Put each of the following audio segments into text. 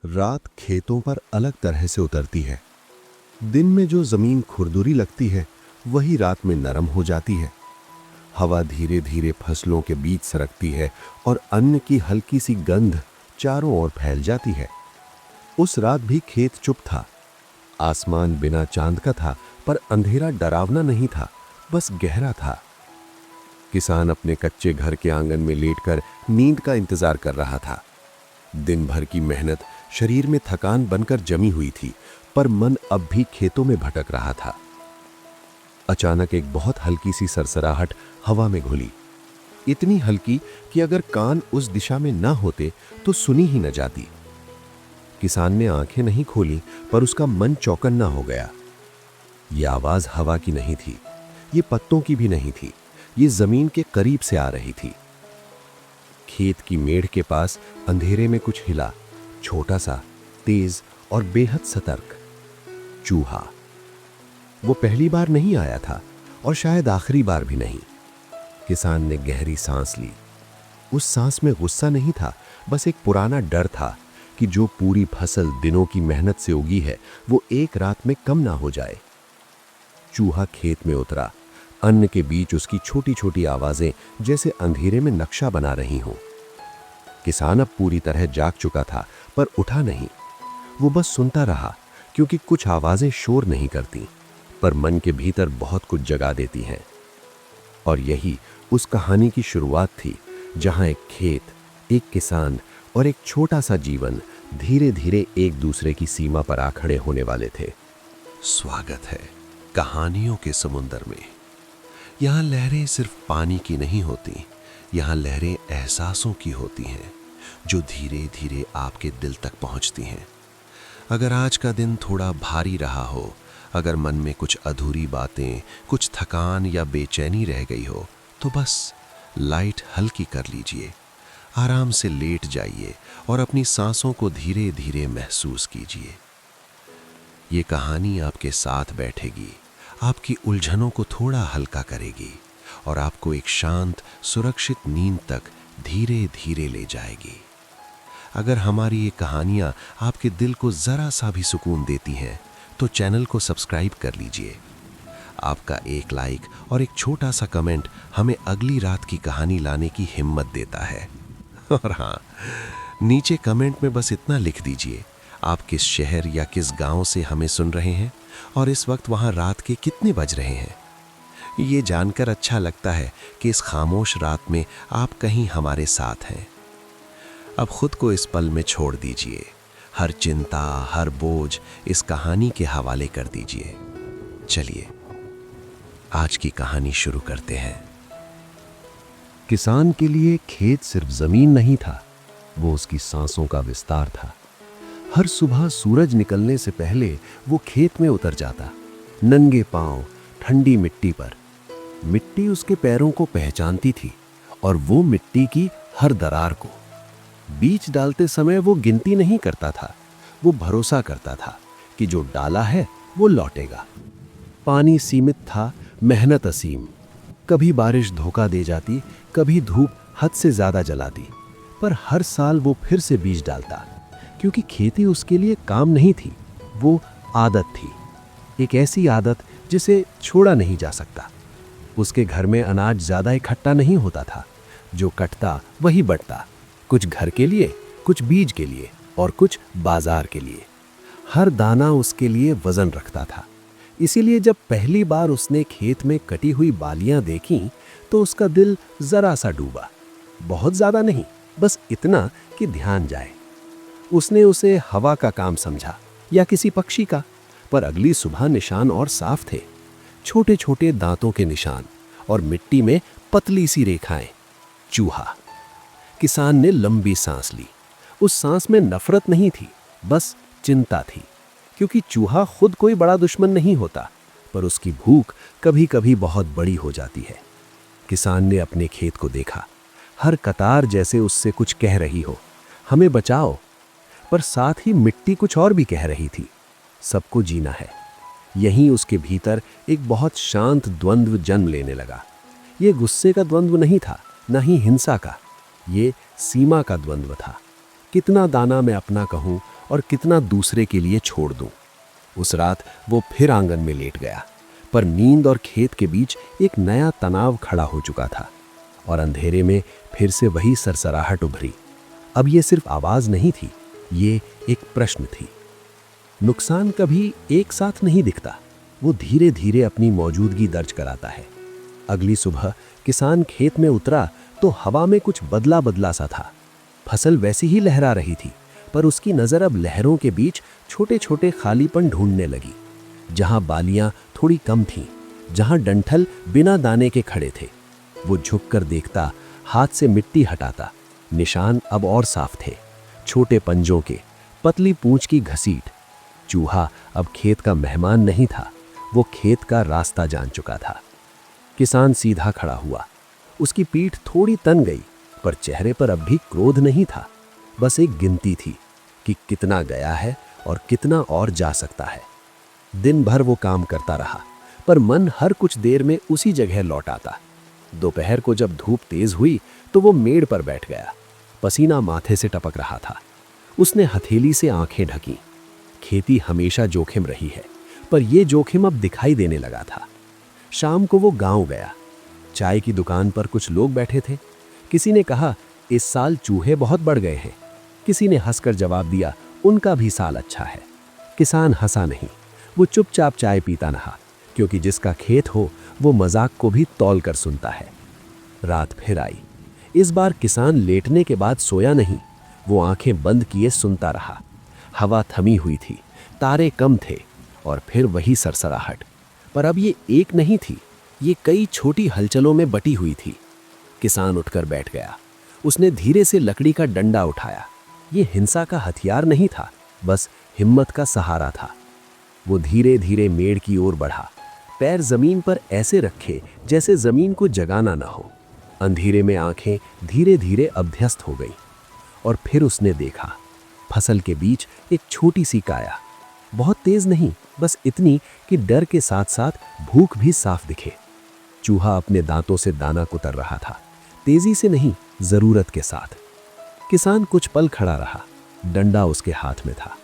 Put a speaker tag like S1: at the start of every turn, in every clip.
S1: रात खेतों पर अलग तरह से उतरती है। दिन में जो जमीन खुरदुरी लगती है, वही रात में नरम हो जाती है। हवा धीरे धीरे फसलों के बीच सरकती है और अन्न की हल्की सी गंध चारों ओर फैल जाती है। उस रात भी खेत चुप था। आसमान बिना चांद का था, पर अंधेरा डरावना नहीं था, बस गहरा था। किसान अपने कच्चे घर के आंगन में लेटकर नींद का इंतजार कर रहा था। दिन भर की मेहनत शरीर में थकान बनकर जमी हुई थी, पर मन अब भी खेतों में भटक रहा था। अचानक एक बहुत हल्की सी सरसराहट हवा में घुली, इतनी हल्की कि अगर कान उस दिशा में ना होते तो सुनी ही न जाती। किसान ने आंखें नहीं खोली, पर उसका मन चौकन्ना हो गया। यह आवाज हवा की नहीं थी, ये पत्तों की भी नहीं थी, ये जमीन के करीब से आ रही थी। खेत की मेड़ के पास अंधेरे में कुछ हिला, छोटा सा, तेज और बेहद सतर्क। चूहा। वो पहली बार नहीं आया था और शायद आखिरी बार भी नहीं। किसान ने गहरी सांस ली। उस सांस में गुस्सा नहीं था, बस एक पुराना डर था कि जो पूरी फसल दिनों की मेहनत से उगी है, वो एक रात में कम ना हो जाए। चूहा खेत में उतरा। अन्न के बीच उसकी छोटी छोटी आवाजें जैसे अंधेरे में नक्शा बना रही हों। किसान अब पूरी तरह जाग चुका था, पर उठा नहीं। वो बस सुनता रहा, क्योंकि कुछ आवाजें शोर नहीं करती, पर मन के भीतर बहुत कुछ जगा देती हैं। और यही उस कहानी की शुरुआत थी, जहां एक खेत, एक किसान और एक छोटा सा जीवन धीरे धीरे एक दूसरे की सीमा पर आ खड़े होने वाले थे। स्वागत है कहानियों के समुंदर में। यहाँ लहरें सिर्फ पानी की नहीं होती, यहाँ लहरें एहसासों की होती हैं, जो धीरे धीरे आपके दिल तक पहुँचती हैं। अगर आज का दिन थोड़ा भारी रहा हो, अगर मन में कुछ अधूरी बातें, कुछ थकान या बेचैनी रह गई हो, तो बस लाइट हल्की कर लीजिए, आराम से लेट जाइए और अपनी सांसों को धीरे धीरे महसूस कीजिए। ये कहानी आपके साथ बैठेगी, आपकी उलझनों को थोड़ा हल्का करेगी और आपको एक शांत, सुरक्षित नींद तक धीरे धीरे ले जाएगी। अगर हमारी ये कहानियाँ आपके दिल को ज़रा सा भी सुकून देती हैं, तो चैनल को सब्सक्राइब कर लीजिए। आपका एक लाइक और एक छोटा सा कमेंट हमें अगली रात की कहानी लाने की हिम्मत देता है। और हाँ, नीचे कमेंट में बस इतना लिख दीजिए, आप किस शहर या किस गांव से हमें सुन रहे हैं और इस वक्त वहां रात के कितने बज रहे हैं। ये जानकर अच्छा लगता है कि इस खामोश रात में आप कहीं हमारे साथ हैं। अब खुद को इस पल में छोड़ दीजिए, हर चिंता, हर बोझ इस कहानी के हवाले कर दीजिए। चलिए आज की कहानी शुरू करते हैं। किसान के लिए खेत सिर्फ जमीन नहीं था, वो उसकी सांसों का विस्तार था। हर सुबह सूरज निकलने से पहले वो खेत में उतर जाता, नंगे पांव, ठंडी मिट्टी पर। मिट्टी उसके पैरों को पहचानती थी और वो मिट्टी की हर दरार को। बीज डालते समय वो गिनती नहीं करता था, वो भरोसा करता था कि जो डाला है वो लौटेगा। पानी सीमित था, मेहनत असीम। कभी बारिश धोखा दे जाती, कभी धूप हद से ज्यादा जलाती, पर हर साल वो फिर से बीज डालता, क्योंकि खेती उसके लिए काम नहीं थी, वो आदत थी। एक ऐसी आदत जिसे छोड़ा नहीं जा सकता। उसके घर में अनाज ज्यादा इकट्ठा नहीं होता था, जो कटता वही बढ़ता, कुछ घर के लिए, कुछ बीज के लिए और कुछ बाजार के लिए। हर दाना उसके लिए वजन रखता था। इसीलिए जब पहली बार उसने खेत में कटी हुई बालियां देखीं, तो उसका दिल जरा सा डूबा। बहुत ज्यादा नहीं, बस इतना कि ध्यान जाए। उसने उसे हवा का काम समझा या किसी पक्षी का, पर अगली सुबह निशान और साफ थे, छोटे छोटे दांतों के निशान और मिट्टी में पतली सी रेखाएं। चूहा। किसान ने लंबी सांस ली। उस सांस में नफरत नहीं थी, बस चिंता थी, क्योंकि चूहा खुद कोई बड़ा दुश्मन नहीं होता, पर उसकी भूख कभी कभी बहुत बड़ी हो जाती है। किसान ने अपने खेत को देखा। हर कतार जैसे उससे कुछ कह रही हो, हमें बचाओ, पर साथ ही मिट्टी कुछ और भी कह रही थी, सबको जीना है। यहीं उसके भीतर एक बहुत शांत द्वंद्व जन्म लेने लगा। ये गुस्से का द्वंद्व नहीं था, न ही हिंसा का, ये सीमा का द्वंद्व था। कितना दाना मैं अपना कहूँ और कितना दूसरे के लिए छोड़ दूं। उस रात वो फिर आंगन में लेट गया, पर नींद और खेत के बीच एक नया तनाव खड़ा हो चुका था और अंधेरे में फिर से वही सरसराहट उभरी। अब ये सिर्फ आवाज नहीं थी, ये एक प्रश्न थी। नुकसान कभी एक साथ नहीं दिखता, वो धीरे धीरे अपनी मौजूदगी दर्ज कराता है। अगली सुबह किसान खेत में उतरा तो हवा में कुछ बदला बदला सा था। फसल वैसी ही लहरा रही थी, पर उसकी नज़र अब लहरों के बीच छोटे छोटे खालीपन ढूंढने लगी। जहां बालियां थोड़ी कम थीं, जहां डंठल बिना दाने के खड़े थे। वो झुककर देखता, हाथ से मिट्टी हटाता। निशान अब और साफ थे, छोटे पंजों के, पतली पूंछ की घसीट। चूहा अब खेत का मेहमान नहीं था, वो खेत का रास्ता जान चुका था। किसान सीधा खड़ा हुआ। उसकी पीठ थोड़ी तन गई, पर चेहरे पर अब भी क्रोध नहीं था। बस एक गिनती थी कि कितना गया है और कितना और जा सकता है। दिन भर वो काम करता रहा, पर मन हर कुछ देर में उसी जगह लौट आता। दोपहर को जब धूप तेज हुई तो वो मेड़ पर बैठ गया। पसीना माथे से टपक रहा था। उसने हथेली से आंखें ढकी। खेती हमेशा जोखिम रही है, पर यह जोखिम अब दिखाई देने लगा था। शाम को वो गांव गया। चाय की दुकान पर कुछ लोग बैठे थे। किसी ने कहा, इस साल चूहे बहुत बढ़ गए हैं। किसी ने हंसकर जवाब दिया, उनका भी साल अच्छा है। किसान हंसा नहीं, वो चुपचाप चाय पीता रहा, क्योंकि जिसका खेत हो वो मजाक को भी तौल कर सुनता है। रात फिर आई। इस बार किसान लेटने के बाद सोया नहीं, वो आंखें बंद किए सुनता रहा। हवा थमी हुई थी, तारे कम थे और फिर वही सरसराहट। पर अब ये एक नहीं थी, ये कई छोटी हलचलों में बटी हुई थी। किसान उठकर बैठ गया। उसने धीरे से लकड़ी का डंडा उठाया। ये हिंसा का हथियार नहीं था, बस हिम्मत का सहारा था। वो धीरे धीरे मेड़ की ओर बढ़ा, पैर जमीन पर ऐसे रखे जैसे जमीन को जगाना ना हो। अंधेरे में आंखें धीरे धीरे अभ्यस्त हो गई और फिर उसने देखा, फसल के बीच एक छोटी सी काया। बहुत तेज नहीं, बस इतनी कि डर के साथ साथ भूख भी साफ दिखे। चूहा अपने दांतों से दाना कुतर रहा था, तेजी से नहीं, जरूरत के साथ। किसान कुछ पल खड़ा रहा, डंडा उसके हाथ में था।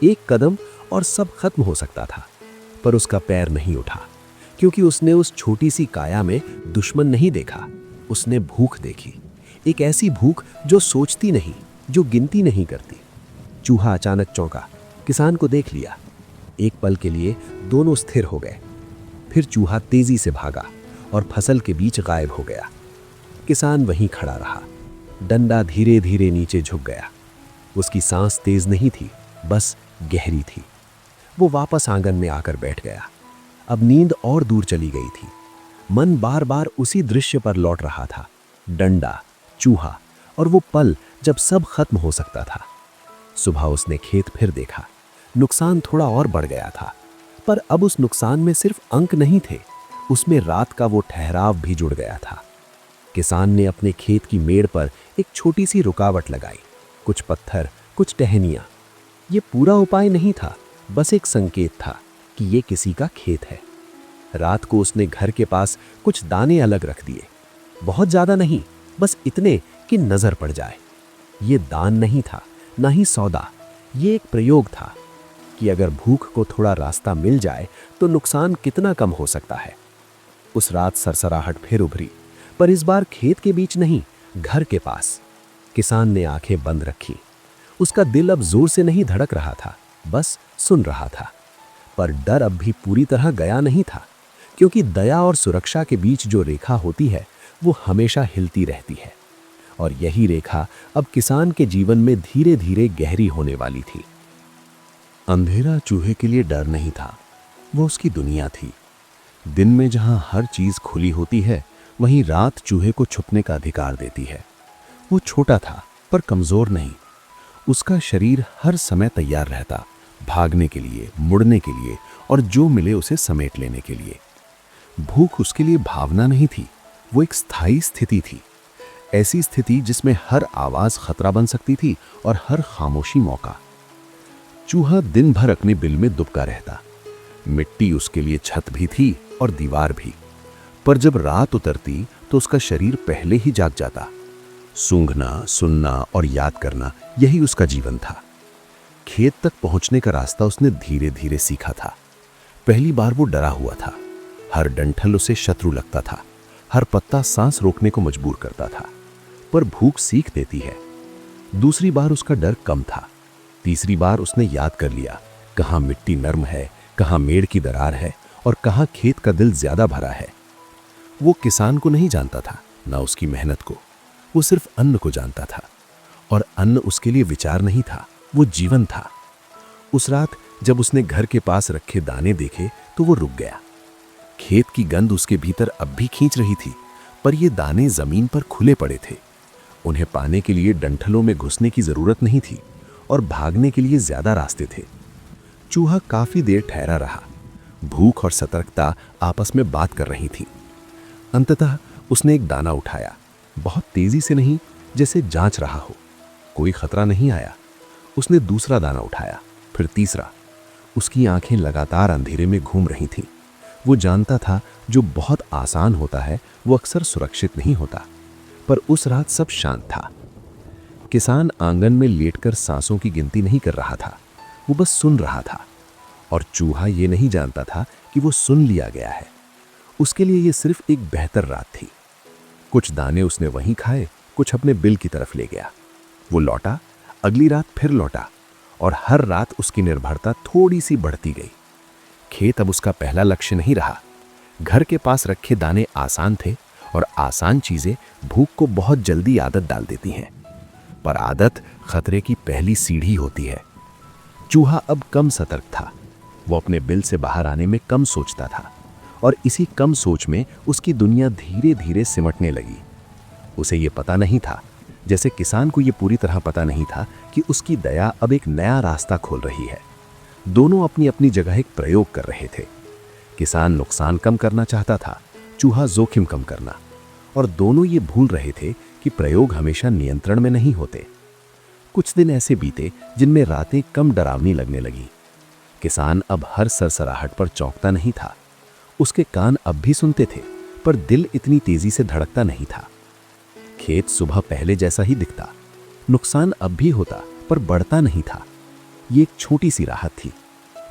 S1: एक कदम और सब खत्म हो सकता था, पर उसका पैर नहीं उठा, क्योंकि उसने उस छोटी सी काया में दुश्मन नहीं देखा, उसने भूख देखी। एक ऐसी भूख जो सोचती नहीं, जो गिनती नहीं करती। चूहा अचानक चौंका, किसान को देख लिया। एक पल के लिए दोनों स्थिर हो गए। फिर चूहा तेजी से भागा और फसल के बीच गायब हो गया। किसान वहीं खड़ा रहा, डंडा धीरे धीरे नीचे झुक गया। उसकी सांस तेज नहीं थी, बस गहरी थी। वो वापस आंगन में आकर बैठ गया। अब नींद और दूर चली गई थी। मन बार बार उसी दृश्य पर लौट रहा था, डंडा, चूहा और वो पल जब सब खत्म हो सकता था। सुबह उसने खेत फिर देखा। नुकसान थोड़ा और बढ़ गया था, पर अब उस नुकसान में सिर्फ अंक नहीं थे, उसमें रात का वो ठहराव भी जुड़ गया था। किसान ने अपने खेत की मेड़ पर एक छोटी सी रुकावट लगाई, कुछ पत्थर, कुछ टहनियां। ये पूरा उपाय नहीं था, बस एक संकेत था कि ये किसी का खेत है। रात को उसने घर के पास कुछ दाने अलग रख दिए, बहुत ज्यादा नहीं, बस इतने कि नजर पड़ जाए। ये दान नहीं था, ना ही सौदा, ये एक प्रयोग था कि अगर भूख को थोड़ा रास्ता मिल जाए तो नुकसान कितना कम हो सकता है। उस रात सरसराहट फिर उभरी, पर इस बार खेत के बीच नहीं, घर के पास। किसान ने आंखें बंद रखी। उसका दिल अब जोर से नहीं धड़क रहा था, बस सुन रहा था। पर डर अब भी पूरी तरह गया नहीं था, क्योंकि दया और सुरक्षा के बीच जो रेखा होती है वो हमेशा हिलती रहती है। और यही रेखा अब किसान के जीवन में धीरे धीरे गहरी होने वाली थी। अंधेरा चूहे के लिए डर नहीं था, वो उसकी दुनिया थी। दिन में जहां हर चीज खुली होती है, वहीं रात चूहे को छुपने का अधिकार देती है। वो छोटा था, पर कमजोर नहीं। उसका शरीर हर समय तैयार रहता, भागने के लिए, मुड़ने के लिए और जो मिले उसे समेट लेने के लिए। भूख उसके लिए भावना नहीं थी, वो एक स्थायी स्थिति थी। ऐसी स्थिति जिसमें हर आवाज खतरा बन सकती थी और हर खामोशी मौका। चूहा दिन भर अपने बिल में दुबका रहता। मिट्टी उसके लिए छत भी थी और दीवार भी। पर जब रात उतरती तो उसका शरीर पहले ही जाग जाता। सूंघना, सुनना और याद करना, यही उसका जीवन था। खेत तक पहुंचने का रास्ता उसने धीरे धीरे सीखा था। पहली बार वो डरा हुआ था। हर डंठल उसे शत्रु लगता था, हर पत्ता सांस रोकने को मजबूर करता था। पर भूख सीख देती है। दूसरी बार उसका डर कम था। तीसरी बार उसने याद कर लिया कहाँ मिट्टी नर्म है, कहाँ मेड़ की दरार है और कहाँ खेत का दिल ज्यादा भरा है। वो किसान को नहीं जानता था, ना उसकी मेहनत को। वो सिर्फ अन्न को जानता था, और अन्न उसके लिए विचार नहीं था, वो जीवन था। उस रात जब उसने घर के पास रखे दाने देखे तो वो रुक गया। खेत की गंध उसके भीतर अब भी खींच रही थी, पर ये दाने जमीन पर खुले पड़े थे। उन्हें पाने के लिए डंठलों में घुसने की जरूरत नहीं थी और भागने के लिए ज्यादा रास्ते थे। चूहा काफी देर ठहरा रहा। भूख और सतर्कता आपस में बात कर रही थी। अंततः उसने एक दाना उठाया, बहुत तेजी से नहीं, जैसे जांच रहा हो। कोई खतरा नहीं आया। उसने दूसरा दाना उठाया, फिर तीसरा। उसकी आंखें लगातार अंधेरे में घूम रही थीं। वो जानता था जो बहुत आसान होता है वो अक्सर सुरक्षित नहीं होता। पर उस रात सब शांत था। किसान आंगन में लेटकर सांसों की गिनती नहीं कर रहा था, वो बस सुन रहा था। और चूहा ये नहीं जानता था कि वो सुन लिया गया है। उसके लिए ये सिर्फ एक बेहतर रात थी। कुछ दाने उसने वहीं खाए, कुछ अपने बिल की तरफ ले गया। वो लौटा, अगली रात फिर लौटा, और हर रात उसकी निर्भरता थोड़ी सी बढ़ती गई। खेत अब उसका पहला लक्ष्य नहीं रहा। घर के पास रखे दाने आसान थे, और आसान चीजें भूख को बहुत जल्दी आदत डाल देती हैं। पर आदत खतरे की पहली सीढ़ी होती है। चूहा अब कम सतर्क था। वो अपने बिल से बाहर आने में कम सोचता था, और इसी कम सोच में उसकी दुनिया धीरे धीरे सिमटने लगी। उसे ये पता नहीं था, जैसे किसान को ये पूरी तरह पता नहीं था कि उसकी दया अब एक नया रास्ता खोल रही है। दोनों अपनी अपनी जगह एक प्रयोग कर रहे थे। किसान नुकसान कम करना चाहता था, चूहा जोखिम कम करना। और दोनों ये भूल रहे थे कि प्रयोग हमेशा नियंत्रण में नहीं होते। कुछ दिन ऐसे बीते जिनमें रातें कम डरावनी लगने लगी। किसान अब हर सरसराहट पर चौंकता नहीं था। उसके कान अब भी सुनते थे, पर दिल इतनी तेजी से धड़कता नहीं था। खेत सुबह पहले जैसा ही दिखता। नुकसान अब भी होता, पर बढ़ता नहीं था। ये एक छोटी सी राहत थी,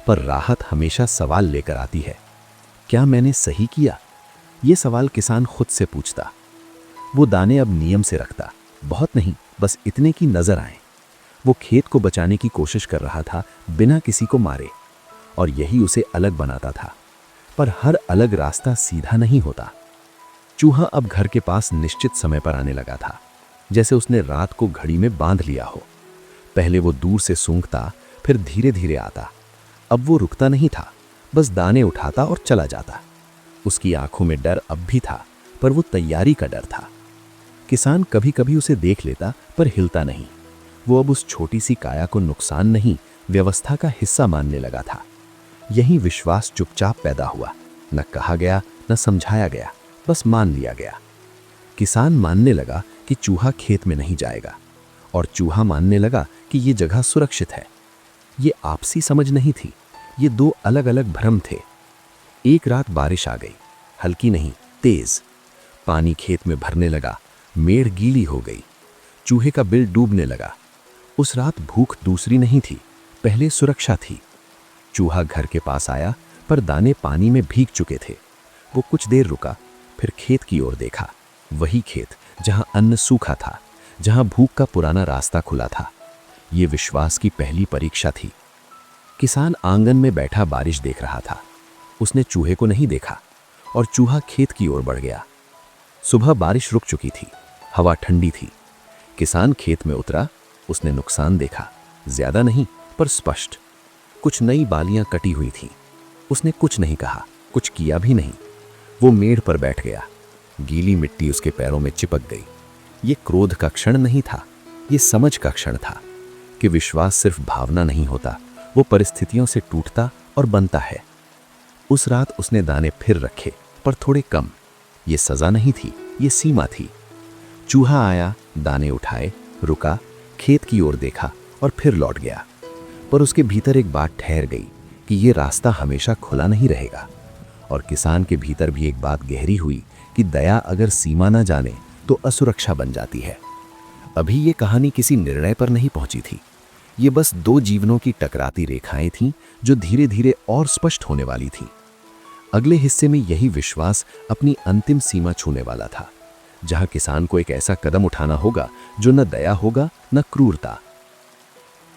S1: पर राहत हमेशा सवाल लेकर आती है। क्या मैंने सही किया? ये सवाल किसान खुद से पूछता। वो दाने अब नियम से रखता, बहुत नहीं, बस इतने की नजर आए। वो खेत को बचाने की कोशिश कर रहा था, बिना किसी को मारे, और यही उसे अलग बनाता था। पर हर अलग रास्ता सीधा नहीं होता। चूहा अब घर के पास निश्चित समय पर आने लगा था, जैसे उसने रात को घड़ी में बांध लिया हो। पहले वो दूर से सूंघता, फिर धीरे धीरे आता। अब वो रुकता नहीं था, बस दाने उठाता और चला जाता। उसकी आंखों में डर अब भी था, पर वो तैयारी का डर था। किसान कभी कभी उसे देख लेता, पर हिलता नहीं। वो अब उस छोटी सी काया को नुकसान नहीं, व्यवस्था का हिस्सा मानने लगा था। यही विश्वास चुपचाप पैदा हुआ, न कहा गया न समझाया गया, बस मान लिया गया। किसान मानने लगा कि चूहा खेत में नहीं जाएगा, और चूहा मानने लगा कि ये जगह सुरक्षित है। ये आपसी समझ नहीं थी, ये दो अलग अलग भ्रम थे। एक रात बारिश आ गई, हल्की नहीं, तेज। पानी खेत में भरने लगा, मेड़ गीली हो गई, चूहे का बिल डूबने लगा। उस रात भूख दूसरी नहीं थी, पहले सुरक्षा थी। चूहा घर के पास आया, पर दाने पानी में भीग चुके थे। वो कुछ देर रुका, फिर खेत की ओर देखा। वही खेत जहां अन्न सूखा था, जहां भूख का पुराना रास्ता खुला था। ये विश्वास की पहली परीक्षा थी। किसान आंगन में बैठा बारिश देख रहा था। उसने चूहे को नहीं देखा, और चूहा खेत की ओर बढ़ गया। सुबह बारिश रुक चुकी थी, हवा ठंडी थी। किसान खेत में उतरा। उसने नुकसान देखा, ज्यादा नहीं, पर स्पष्ट। कुछ नई बालियां कटी हुई थीं। उसने कुछ नहीं कहा, कुछ किया भी नहीं। वो मेड़ पर बैठ गया। गीली मिट्टी उसके पैरों में चिपक गई। ये क्रोध का क्षण नहीं था, ये समझ का क्षण था कि विश्वास सिर्फ भावना नहीं होता, वो परिस्थितियों से टूटता और बनता है। उस रात उसने दाने फिर रखे, पर थोड़े कम। ये सजा नहीं थी, ये सीमा थी। चूहा आया, दाने उठाए, रुका, खेत की ओर देखा और फिर लौट गया। पर उसके भीतर एक बात ठहर गई कि ये रास्ता हमेशा खुला नहीं रहेगा। और किसान के भीतर भी एक बात गहरी हुई कि दया अगर सीमा ना जाने तो असुरक्षा बन जाती है। अभी ये कहानी किसी निर्णय पर नहीं पहुंची थी,
S2: ये बस दो जीवनों की टकराती रेखाएं थीं जो धीरे धीरे और स्पष्ट होने वाली थीं। अगले हिस्से में यही विश्वास अपनी अंतिम सीमा छूने वाला था, जहां किसान को एक ऐसा कदम उठाना होगा जो न दया होगा न क्रूरता।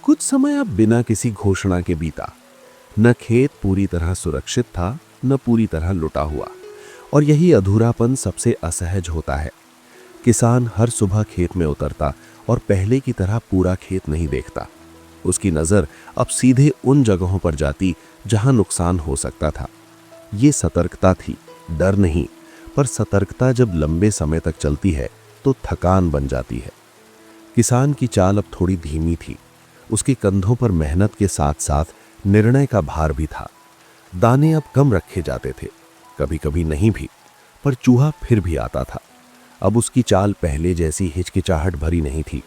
S1: कुछ समय अब बिना किसी घोषणा के बीता। न खेत पूरी तरह सुरक्षित था, न पूरी तरह लुटा हुआ, और यही अधूरापन सबसे असहज होता है। किसान हर सुबह खेत में उतरता और पहले की तरह पूरा खेत नहीं देखता। उसकी नज़र अब सीधे उन जगहों पर जाती जहां नुकसान हो सकता था। ये सतर्कता थी, डर नहीं, पर सतर्कता जब लंबे समय तक चलती है तो थकान बन जाती है। किसान की चाल अब थोड़ी धीमी थी। उसके कंधों पर मेहनत के साथ साथ निर्णय का भार भी था। दाने अब कम रखे जाते थे, कभी कभी नहीं भी, पर चूहा फिर भी आता था। अब उसकी चाल पहले जैसी हिचकिचाहट भरी नहीं थी।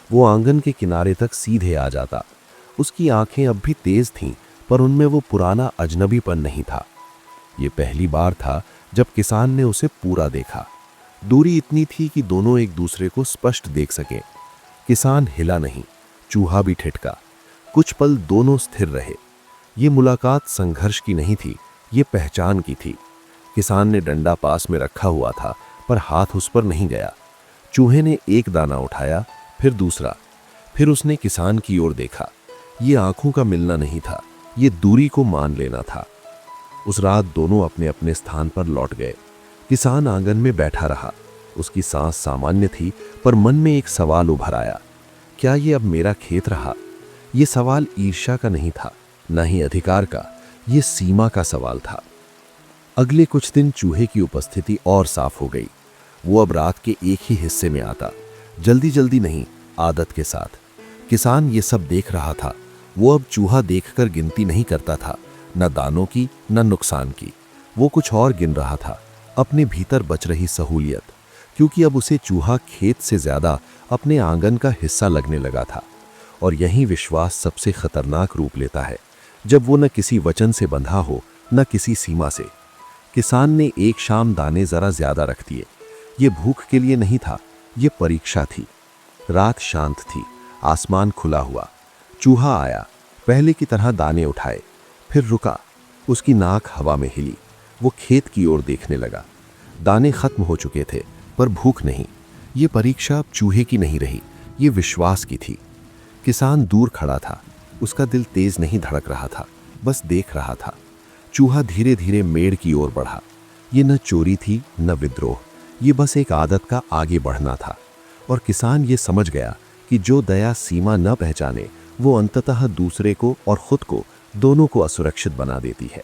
S1: वो आंगन के किनारे तक सीधे आ जाता। उसकी आंखें अब भी तेज थीं, पर उनमें वो पुराना अजनबीपन नहीं था। ये पहली बार था जब किसान ने उसे पूरा देखा। दूरी इतनी थी कि दोनों एक दूसरे को स्पष्ट देख सके। किसान हिला नहीं, चूहा भी ठिठका। कुछ पल दोनों स्थिर रहे। ये मुलाकात संघर्ष की नहीं थी, ये पहचान की थी। किसान ने डंडा पास में रखा हुआ था, पर हाथ उस पर नहीं गया। चूहे ने एक दाना उठाया, फिर दूसरा, फिर उसने किसान की ओर देखा। ये आंखों का मिलना नहीं था, ये दूरी को मान लेना था। उस रात दोनों अपने अपने स्थान पर लौट गए। किसान आंगन में बैठा रहा। उसकी सांस सामान्य थी, पर मन में एक सवाल उभर आया, क्या ये अब मेरा खेत रहा? ये सवाल ईर्ष्या का नहीं था, न ही अधिकार का, ये सीमा का सवाल था। अगले कुछ दिन चूहे की उपस्थिति और साफ हो गई। वो अब रात के एक ही हिस्से में आता, जल्दी जल्दी नहीं, आदत के साथ। किसान ये सब देख रहा था। वो अब चूहा देखकर गिनती नहीं करता था, न दानों की न नुकसान की। वो कुछ और गिन रहा था, अपने भीतर बच रही सहूलियत, क्योंकि अब उसे चूहा खेत से ज्यादा अपने आंगन का हिस्सा लगने लगा था। और यही विश्वास सबसे खतरनाक रूप लेता है, जब वो न किसी वचन से बंधा हो, न किसी सीमा से। किसान ने एक शाम दाने जरा ज्यादा रख दिए। ये भूख के लिए नहीं था, ये परीक्षा थी। रात शांत थी, आसमान खुला हुआ। चूहा आया, पहले की तरह दाने उठाए, फिर रुका। उसकी नाक हवा में हिली। वो खेत की ओर देखने लगा। दाने खत्म हो चुके थे, पर भूख नहीं। ये परीक्षा अब चूहे की नहीं रही, ये विश्वास की थी। किसान दूर खड़ा था। उसका दिल तेज नहीं धड़क रहा था, बस देख रहा था। चूहा धीरे धीरे मेड़ की ओर बढ़ा। ये न चोरी थी न विद्रोह, ये बस एक आदत का आगे बढ़ना था। और किसान ये समझ गया कि जो दया सीमा न पहचाने, वो अंततः दूसरे को और खुद को, दोनों को असुरक्षित बना देती है।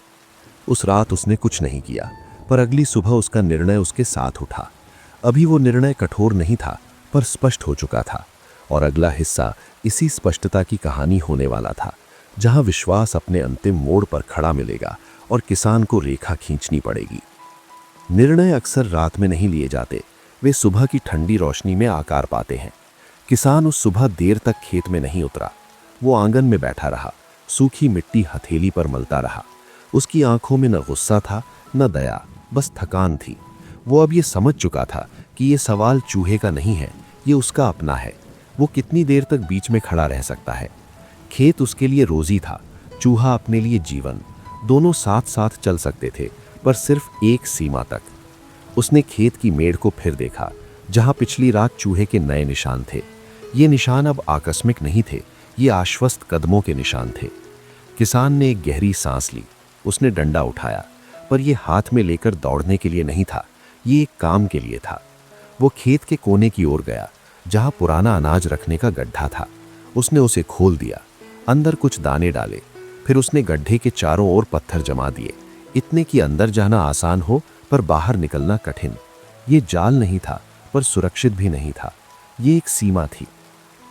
S1: उस रात उसने कुछ नहीं किया, पर अगली सुबह उसका निर्णय उसके साथ उठा। अभी वो निर्णय कठोर नहीं था, पर स्पष्ट हो चुका था। और अगला हिस्सा इसी स्पष्टता की कहानी होने वाला था, जहां विश्वास अपने अंतिम मोड़ पर खड़ा मिलेगा और किसान को रेखा खींचनी पड़ेगी। निर्णय अक्सर रात में नहीं लिए जाते, वे सुबह की ठंडी रोशनी में आकार पाते हैं। किसान उस सुबह देर तक खेत में नहीं उतरा। वो आंगन में बैठा रहा, सूखी मिट्टी हथेली पर मलता रहा। उसकी आंखों में न गुस्सा था न दया, बस थकान थी। वो अब ये समझ चुका था कि ये सवाल चूहे का नहीं है, ये उसका अपना है। वो कितनी देर तक बीच में खड़ा रह सकता है? खेत उसके लिए रोजी था, चूहा अपने लिए जीवन। दोनों साथ साथ चल सकते थे, पर सिर्फ एक सीमा तक। उसने खेत की मेड़ को फिर देखा, जहां पिछली रात चूहे के नए निशान थे। ये निशान अब आकस्मिक नहीं थे, ये आश्वस्त कदमों के निशान थे। किसान ने एक गहरी सांस ली। उसने डंडा उठाया, पर यह हाथ में लेकर दौड़ने के लिए नहीं था, ये एक काम के लिए था। वो खेत के कोने की ओर गया, जहां पुराना अनाज रखने का गड्ढा था। उसने उसे खोल दिया, अंदर कुछ दाने डाले, फिर उसने गड्ढे के चारों ओर पत्थर जमा दिए, इतने कि अंदर जाना आसान हो पर बाहर निकलना कठिन। ये जाल नहीं था, पर सुरक्षित भी नहीं था, ये एक सीमा थी।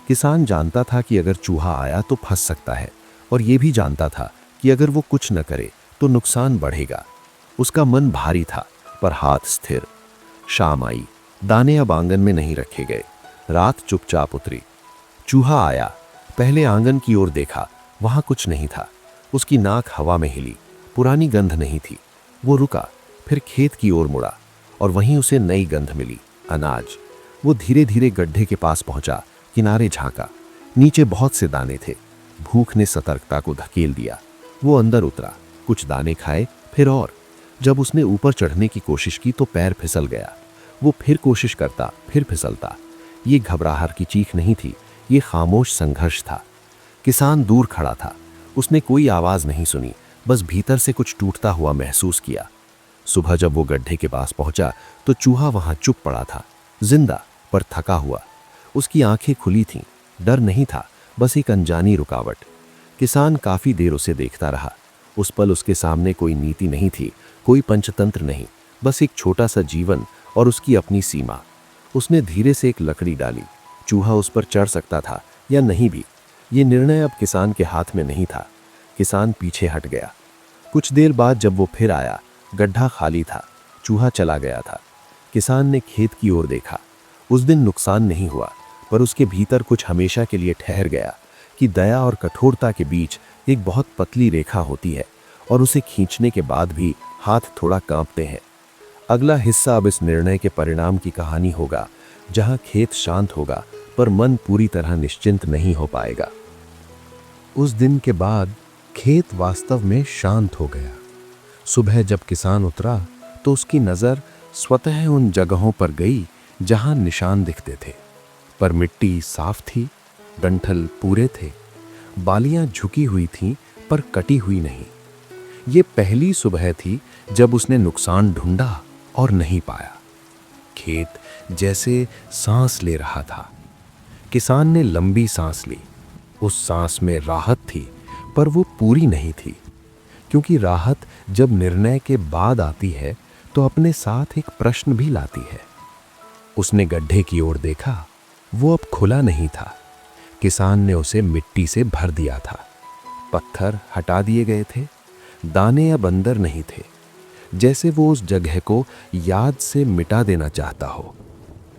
S1: किसान जानता था कि अगर चूहा आया तो फंस सकता है, और ये भी जानता था कि अगर वो कुछ न करे तो नुकसान बढ़ेगा। उसका मन भारी था, पर हाथ स्थिर। शाम आई, दाने अब आंगन में नहीं रखे गए। रात चुपचाप उतरी। चूहा आया, पहले आंगन की ओर देखा, वहां कुछ नहीं था। उसकी नाक हवा में हिली, पुरानी गंध नहीं थी। वो रुका, फिर खेत की ओर मुड़ा, और वहीं उसे नई गंध मिली, अनाज। वो धीरे धीरे गड्ढे के पास पहुंचा, किनारे झांका। नीचे बहुत से दाने थे,
S2: भूख ने सतर्कता को धकेल दिया। वो अंदर उतरा, कुछ दाने खाए, फिर और। जब उसने ऊपर चढ़ने की कोशिश की तो पैर फिसल गया। वो फिर कोशिश करता, फिर फिसलता। ये घबराहट की चीख नहीं थी, ये खामोश संघर्ष था। किसान दूर खड़ा था। उसने कोई आवाज नहीं सुनी, बस भीतर से कुछ टूटता हुआ महसूस किया। सुबह जब वो गड्ढे के पास पहुंचा तो चूहा वहां चुप पड़ा था, जिंदा पर थका हुआ। उसकी आंखें खुली थीं, डर नहीं था, बस एक अनजानी रुकावट। किसान काफी देर उसे देखता रहा। उस पल उसके सामने कोई नीति नहीं थी, कोई पंचतंत्र नहीं, बस एक छोटा सा जीवन और उसकी अपनी सीमा। उसने धीरे से एक लकड़ी डाली। चूहा उस पर चढ़ सकता था या नहीं भी, ये निर्णय अब किसान के हाथ में नहीं था। किसान पीछे हट गया। कुछ देर बाद जब वो फिर आया, गड्ढा खाली था, चूहा चला गया था। किसान ने खेत की ओर देखा। उस दिन नुकसान नहीं हुआ, पर उसके भीतर कुछ हमेशा के लिए ठहर गया कि दया और कठोरता के बीच एक बहुत पतली रेखा होती है और उसे खींचने के बाद भी हाथ थोड़ा कांपते हैं। अगला हिस्सा अब इस निर्णय के परिणाम की कहानी होगा, जहां खेत शांत होगा पर मन पूरी तरह निश्चिंत नहीं हो पाएगा। उस दिन के बाद खेत वास्तव में शांत हो गया। सुबह जब किसान उतरा तो उसकी नज़र स्वतः उन जगहों पर गई जहां निशान दिखते थे, पर मिट्टी साफ थी, डंठल पूरे थे, बालियां झुकी हुई थीं पर कटी हुई नहीं। ये पहली सुबह थी जब उसने नुकसान ढूंढा और नहीं पाया। खेत जैसे सांस ले रहा था। किसान ने लंबी सांस ली। उस सांस में राहत थी, पर वो पूरी नहीं थी, क्योंकि राहत जब निर्णय के बाद आती है तो अपने साथ एक प्रश्न भी लाती है। उसने गड्ढे की ओर देखा। वो अब खुला नहीं था। किसान ने उसे मिट्टी से भर दिया था। पत्थर हटा दिए गए थे, दाने अब अंदर नहीं थे, जैसे वो उस जगह को याद से मिटा देना चाहता हो।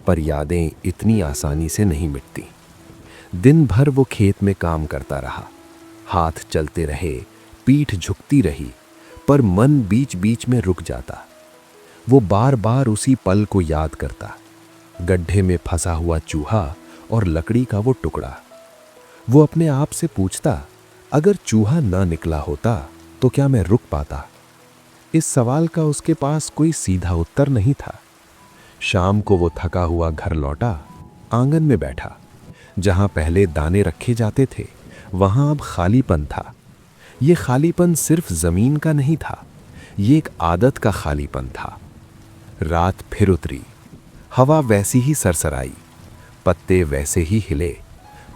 S2: पर यादें इतनी आसानी से नहीं मिटती। दिन भर वो खेत में काम करता रहा। हाथ चलते रहे, पीठ झुकती रही, पर मन बीच बीच में रुक जाता। वो बार बार उसी पल को याद करता, गड्ढे में फंसा हुआ चूहा और लकड़ी का वो टुकड़ा। वो अपने आप से पूछता, अगर चूहा ना निकला होता तो क्या मैं रुक पाता? इस सवाल का उसके पास कोई सीधा उत्तर नहीं था। शाम को वो थका हुआ घर लौटा। आंगन में बैठा। जहां पहले दाने रखे जाते थे वहां अब खालीपन था। ये खालीपन सिर्फ जमीन का नहीं था, ये एक आदत का खालीपन था। रात फिर उतरी। हवा वैसी ही सरसराई, पत्ते वैसे ही हिले,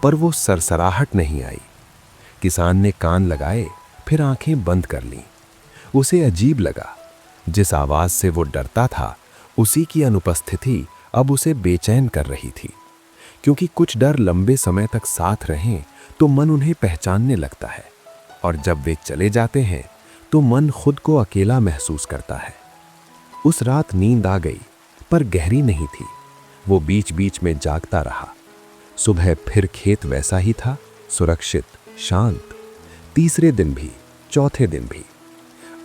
S2: पर वो सरसराहट नहीं आई। किसान ने कान लगाए, फिर आंखें बंद कर लीं। उसे अजीब लगा। जिस आवाज से वो डरता था, उसी की अनुपस्थिति अब उसे बेचैन कर रही थी। क्योंकि कुछ डर लंबे समय तक साथ रहें तो मन उन्हें पहचानने लगता है, और जब वे चले जाते हैं तो मन खुद को अकेला महसूस करता है। उस रात नींद आ गई, पर गहरी नहीं थी। वो बीच बीच में जागता रहा। सुबह फिर खेत वैसा ही था, सुरक्षित, शांत। तीसरे दिन भी, चौथे दिन भी।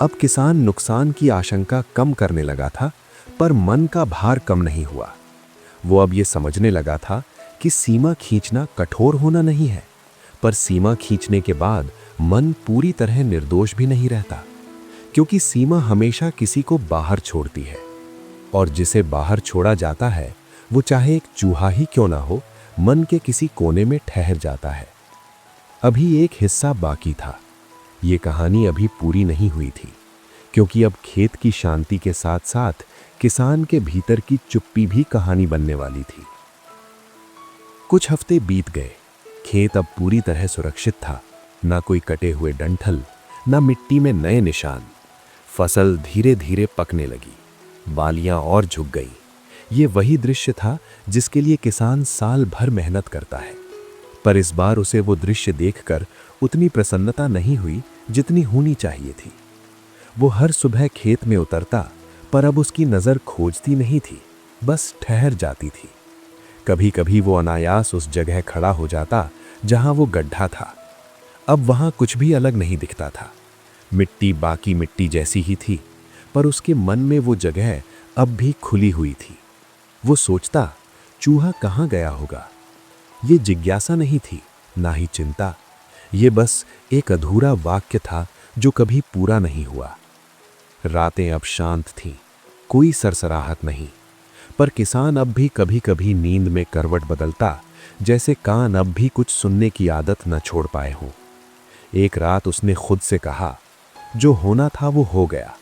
S2: अब किसान नुकसान की आशंका कम करने लगा था, पर मन का भार कम नहीं हुआ। वो अब ये समझने लगा था कि सीमा खींचना कठोर होना नहीं है, पर सीमा खींचने के बाद मन पूरी तरह निर्दोष भी नहीं रहता, क्योंकि सीमा हमेशा किसी को बाहर छोड़ती है, और जिसे बाहर छोड़ा जाता है वो चाहे एक चूहा ही क्यों ना हो, मन के किसी कोने में ठहर जाता है। अभी एक हिस्सा बाकी था। ये कहानी अभी पूरी नहीं हुई थी, क्योंकि अब खेत की शांति के साथ साथ किसान के भीतर की चुप्पी भी कहानी बनने वाली थी। कुछ हफ्ते बीत गए। खेत अब पूरी तरह सुरक्षित था। ना कोई कटे हुए डंठल, ना मिट्टी में नए निशान। फसल धीरे धीरे पकने लगी, बालियां और झुक गईं। ये वही दृश्य था जिसके लिए किसान साल भर मेहनत करता है, पर इस बार उसे वो दृश्य देखकर उतनी प्रसन्नता नहीं हुई जितनी होनी चाहिए थी। वो हर सुबह खेत में उतरता, पर अब उसकी नज़र खोजती नहीं थी, बस ठहर जाती थी। कभी कभी वो अनायास उस जगह खड़ा हो जाता जहां वो गड्ढा था। अब वहां कुछ भी अलग नहीं दिखता था। मिट्टी बाकी मिट्टी जैसी ही थी, पर उसके मन में वो जगह अब भी खुली हुई थी। वो सोचता, चूहा कहाँ गया होगा? ये जिज्ञासा नहीं थी, ना ही चिंता। ये बस एक अधूरा वाक्य था जो कभी पूरा नहीं हुआ। रातें अब शांत थीं, कोई सरसराहट नहीं, पर किसान अब भी कभी कभी नींद में करवट बदलता, जैसे कान अब भी कुछ सुनने की आदत न छोड़ पाए हों। एक रात उसने खुद से कहा, जो होना था वो हो गया।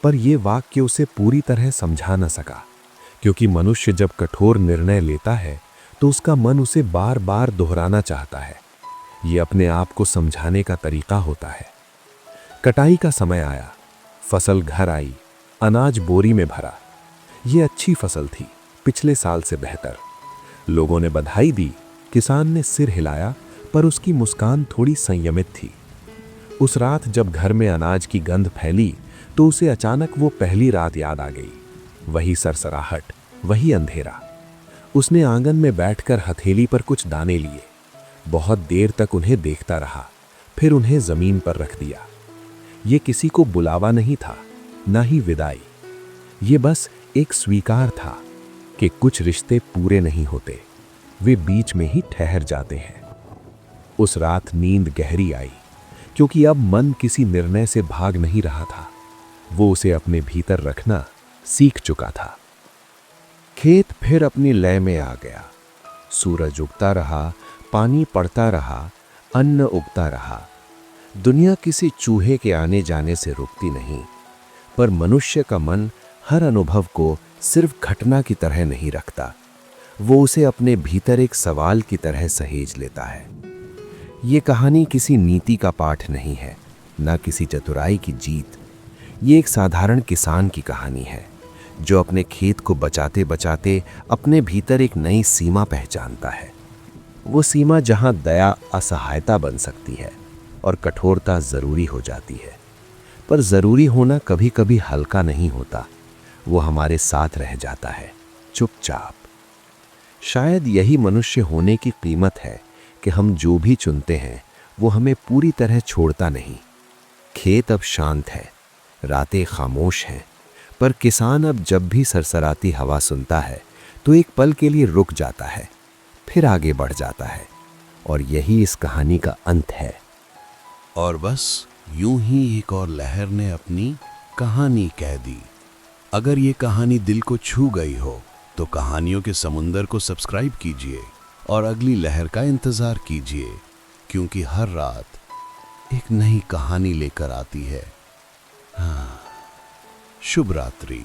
S2: पर यह वाक्य उसे पूरी तरह समझा न सका, क्योंकि मनुष्य जब कठोर निर्णय लेता है तो उसका मन उसे बार बार दोहराना चाहता है। ये अपने आप को समझाने का तरीका होता है। कटाई का समय आया, फसल घर आई, अनाज बोरी में भरा। ये अच्छी फसल थी, पिछले साल से बेहतर। लोगों ने बधाई दी, किसान ने सिर हिलाया, पर उसकी मुस्कान थोड़ी संयमित थी। उस रात जब घर में अनाज की गंध फैली तो उसे अचानक वो पहली रात याद आ गई। वही सरसराहट, वही अंधेरा। उसने आंगन में बैठकर हथेली पर कुछ दाने लिए। बहुत देर तक उन्हें देखता रहा, फिर उन्हें जमीन पर रख दिया। ये किसी को बुलावा नहीं था, ना ही विदाई। ये बस एक स्वीकार था कि कुछ रिश्ते पूरे नहीं होते, वे बीच में ही ठहर जाते हैं। उस रात नींद गहरी आई, क्योंकि अब मन किसी निर्णय से भाग नहीं रहा था, वो उसे अपने भीतर रखना सीख चुका था। खेत फिर अपनी लय में आ गया। सूरज उगता रहा, पानी पड़ता रहा, अन्न उगता रहा। दुनिया किसी चूहे के आने जाने से रुकती नहीं, पर मनुष्य का मन हर अनुभव को सिर्फ घटना की तरह नहीं रखता, वो उसे अपने भीतर एक सवाल की तरह सहेज लेता है। ये कहानी किसी नीति का पाठ नहीं है, ना किसी चतुराई की जीत। ये एक साधारण किसान की कहानी है, जो अपने खेत को बचाते बचाते अपने भीतर एक नई सीमा पहचानता है। वो सीमा जहां दया असहायता बन सकती है और कठोरता जरूरी हो जाती है। पर जरूरी होना कभी कभी हल्का नहीं होता, वो हमारे साथ रह जाता है, चुपचाप। शायद यही मनुष्य होने की कीमत है कि हम जो भी चुनते हैं वो हमें पूरी तरह छोड़ता नहीं। खेत अब शांत है, रातें खामोश हैं, पर किसान अब जब भी सरसराती हवा सुनता है तो एक पल के लिए रुक जाता है, फिर आगे बढ़ जाता है। और यही इस कहानी का अंत है।
S3: और बस यूं ही एक और लहर ने अपनी कहानी कह दी। अगर ये कहानी दिल को छू गई हो तो कहानियों के समुंदर को सब्सक्राइब कीजिए और अगली लहर का इंतज़ार कीजिए, क्योंकि हर रात एक नई कहानी लेकर आती है। हाँ, शुभ रात्रि।